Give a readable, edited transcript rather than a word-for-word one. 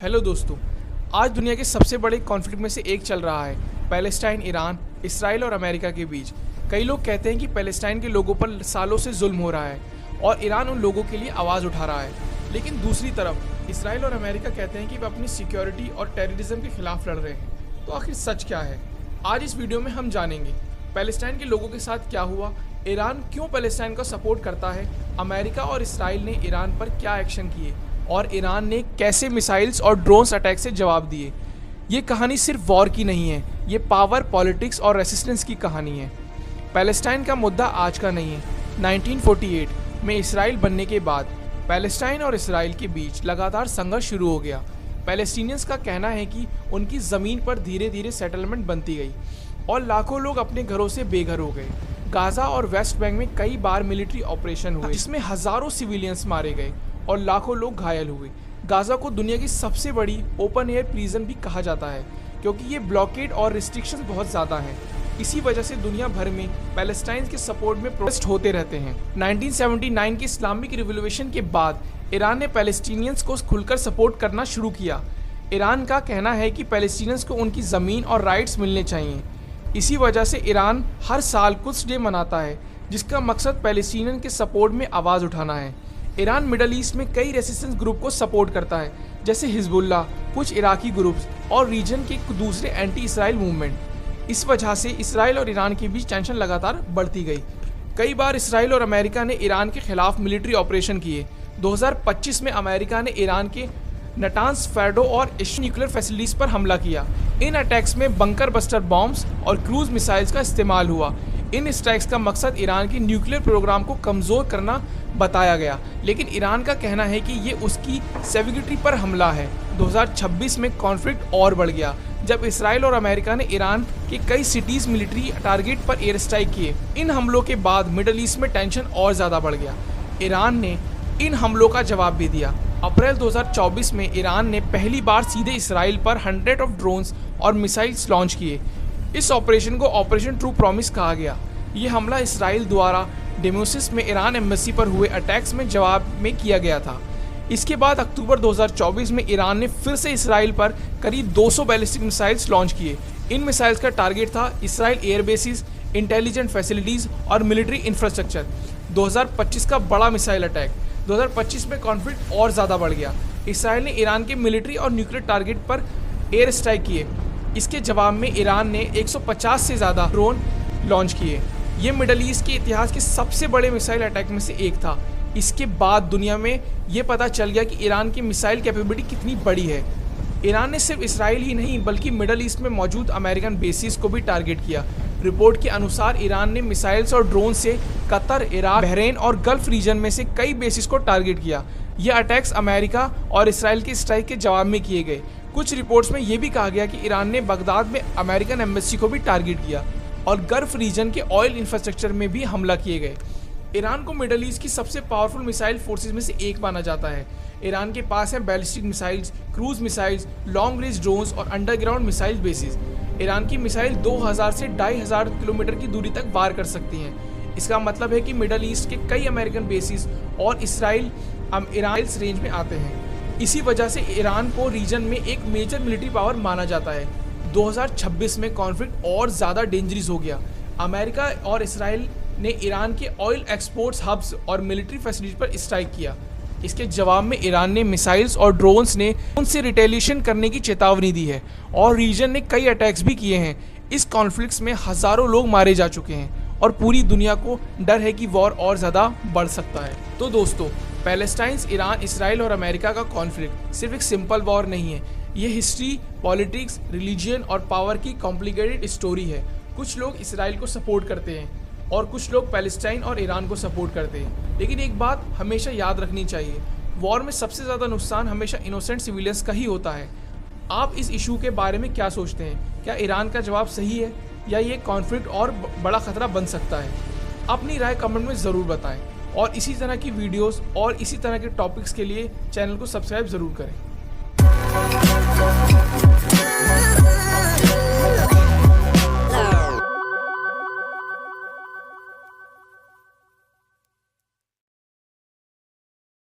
Hello दोस्तों, आज दुनिया के सबसे बड़े कॉन्फ्लिक्ट में से एक चल रहा है पैलेस्टाइन, ईरान, इसराइल और अमेरिका के बीच। कई लोग कहते हैं कि पैलेस्टाइन के लोगों पर सालों से जुल्म हो रहा है और ईरान उन लोगों के लिए आवाज़ उठा रहा है। लेकिन दूसरी तरफ इसराइल और अमेरिका कहते हैं कि वे अपनी सिक्योरिटी और टेररिज्म के खिलाफ लड़ रहे हैं। तो आखिर सच क्या है? आज इस वीडियो में हम जानेंगे पैलेस्टाइन के लोगों के साथ क्या हुआ, ईरान क्यों पैलेस्टाइन को सपोर्ट करता है, अमेरिका और इसराइल ने ईरान पर क्या एक्शन किए और ईरान ने कैसे मिसाइल्स और ड्रोन्स अटैक से जवाब दिए। ये कहानी सिर्फ वॉर की नहीं है, ये पावर, पॉलिटिक्स और रेसिस्टेंस की कहानी है। पैलेस्टाइन का मुद्दा आज का नहीं है। 1948 में इसराइल बनने के बाद पैलेस्टाइन और इसराइल के बीच लगातार संघर्ष शुरू हो गया। पैलेस्टीनियंस का कहना है कि उनकी ज़मीन पर धीरे धीरे सेटलमेंट बनती गई और लाखों लोग अपने घरों से बेघर हो गए। गाज़ा और वेस्ट बैंक में कई बार मिलिट्री ऑपरेशन हुए जिसमें हज़ारों सिविलियंस मारे गए और लाखों लोग घायल हुए। गाज़ा को दुनिया की सबसे बड़ी ओपन एयर प्रिजन भी कहा जाता है क्योंकि ये ब्लॉकेड और रिस्ट्रिक्शंस बहुत ज़्यादा हैं। इसी वजह से दुनिया भर में पैलेस्टाइन के सपोर्ट में प्रोटेस्ट होते रहते हैं। 1979 के इस्लामिक रिवॉल्यूशन के बाद ईरान ने पैलेस्टीनियंस को खुलकर सपोर्ट करना शुरू किया। ईरान का कहना है कि पैलेस्टीनियंस को उनकी ज़मीन और राइट्स मिलने चाहिए। इसी वजह से ईरान हर साल कुछ डे मनाता है जिसका मकसद पैलेस्टीनियन के सपोर्ट में आवाज़ उठाना है। ईरान मिडल ईस्ट में कई रेसिस्टेंस ग्रुप को सपोर्ट करता है जैसे हिजबुल्ला, कुछ इराकी ग्रुप्स और रीजन के दूसरे एंटी इसराइल मूवमेंट। इस वजह से इसराइल और ईरान के बीच टेंशन लगातार बढ़ती गई। कई बार इसराइल और अमेरिका ने ईरान के खिलाफ मिलिट्री ऑपरेशन किए। 2025 में अमेरिका ने ईरान के नटांस, फर्डो और न्यूक्लियर फैसिलिटीज़ पर हमला किया। इन अटैक्स में बंकर बस्टर बॉम्ब्स और क्रूज मिसाइल्स का इस्तेमाल हुआ। इन स्ट्राइक्स का मकसद ईरान के न्यूक्लियर प्रोग्राम को कमज़ोर करना बताया गया, लेकिन ईरान का कहना है कि ये उसकी सेक्यूरिटी पर हमला है। 2026 में कॉन्फ्लिक्ट और बढ़ गया जब इसराइल और अमेरिका ने ईरान के कई सिटीज़ मिलिट्री टारगेट पर एयर स्ट्राइक किए। इन हमलों के बाद मिडल ईस्ट में टेंशन और ज़्यादा बढ़ गया। ईरान ने इन हमलों का जवाब भी दिया। अप्रैल 2024 में ईरान ने पहली बार सीधे इसराइल पर 100 ऑफ ड्रोन्स और मिसाइल्स लॉन्च किए। इस ऑपरेशन को ऑपरेशन ट्रू प्रॉमिस कहा गया। ये हमला इसराइल द्वारा डेमोसिस में ईरान एम्बेसी पर हुए अटैक्स में जवाब में किया गया था। इसके बाद अक्टूबर 2024 में ईरान ने फिर से इसराइल पर करीब 200 बैलिस्टिक मिसाइल्स लॉन्च किए। इन मिसाइल्स का टारगेट था Israel air bases, intelligent facilities और मिलिट्री इंफ्रास्ट्रक्चर। 2025 का बड़ा मिसाइल अटैक। 2025 में कॉन्फ्लिक्ट और ज़्यादा बढ़ गया। इसराइल ने ईरान के मिलिट्री और न्यूक्लियर टारगेट पर एयर स्ट्राइक किए। इसके जवाब में ईरान ने 150 से ज़्यादा ड्रोन लॉन्च किए। ये मिडल ईस्ट के इतिहास के सबसे बड़े मिसाइल अटैक में से एक था। इसके बाद दुनिया में ये पता चल गया कि ईरान की मिसाइल कैपेबिलिटी कितनी बड़ी है। ईरान ने सिर्फ इसराइल ही नहीं बल्कि मिडल ईस्ट में मौजूद अमेरिकन बेसिस को भी टारगेट किया। रिपोर्ट के अनुसार ईरान ने मिसाइल्स और ड्रोन से कतर, इराक, बहरीन और गल्फ रीजन में से कई बेसिस को टारगेट किया। ये अटैक्स अमेरिका और इसराइल के स्ट्राइक के जवाब में किए गए। कुछ रिपोर्ट्स में ये भी कहा गया कि ईरान ने बगदाद में अमेरिकन एम्बेसी को भी टारगेट किया और गल्फ रीजन के ऑयल इंफ्रास्ट्रक्चर में भी हमला किए गए। ईरान को मिडल ईस्ट की सबसे पावरफुल मिसाइल फोर्सेस में से एक माना जाता है। ईरान के पास है ballistic missiles, cruise missiles, long range drones और अंडरग्राउंड मिसाइल बेसिस। ईरान की मिसाइल 2000 से 2500 किलोमीटर की दूरी तक वार कर सकती हैं। इसका मतलब है कि मिडल ईस्ट के कई अमेरिकन बेसिस और इसराइल ईरान रेंज में आते हैं। इसी वजह से ईरान को रीजन में एक मेजर मिलिट्री पावर माना जाता है। 2026 में कॉन्फ्लिक्ट और ज़्यादा डेंजरस हो गया। अमेरिका और इसराइल ने ईरान के ऑयल एक्सपोर्ट्स हब्स और मिलिट्री फैसिलिटी पर स्ट्राइक किया। इसके जवाब में ईरान ने मिसाइल्स और ड्रोन्स ने उनसे रिटेलिएशन करने की चेतावनी दी है और रीजन ने कई अटैक्स भी किए हैं। इस कॉन्फ्लिक्ट्स में हज़ारों लोग मारे जा चुके हैं और पूरी दुनिया को डर है कि वॉर और ज़्यादा बढ़ सकता है। तो दोस्तों, पैलेस्टाइन, ईरान, इसराइल और अमेरिका का कॉन्फ्लिक्ट सिर्फ एक सिंपल वॉर नहीं है। ये हिस्ट्री, पॉलिटिक्स, रिलीजन और पावर की कॉम्प्लिकेटेड स्टोरी है। कुछ लोग इसराइल को सपोर्ट करते हैं और कुछ लोग पैलेस्टाइन और ईरान को सपोर्ट करते हैं। लेकिन एक बात हमेशा याद रखनी चाहिए, वॉर में सबसे ज़्यादा नुकसान हमेशा इनोसेंट सिविलियंस का ही होता है। आप इस इशू के बारे में क्या सोचते हैं? क्या ईरान का जवाब सही है या ये कॉन्फ्लिक्ट और बड़ा खतरा बन सकता है? अपनी राय कमेंट में ज़रूर बताएं और इसी तरह की वीडियोस और इसी तरह के टॉपिक्स के लिए चैनल को सब्सक्राइब ज़रूर करें।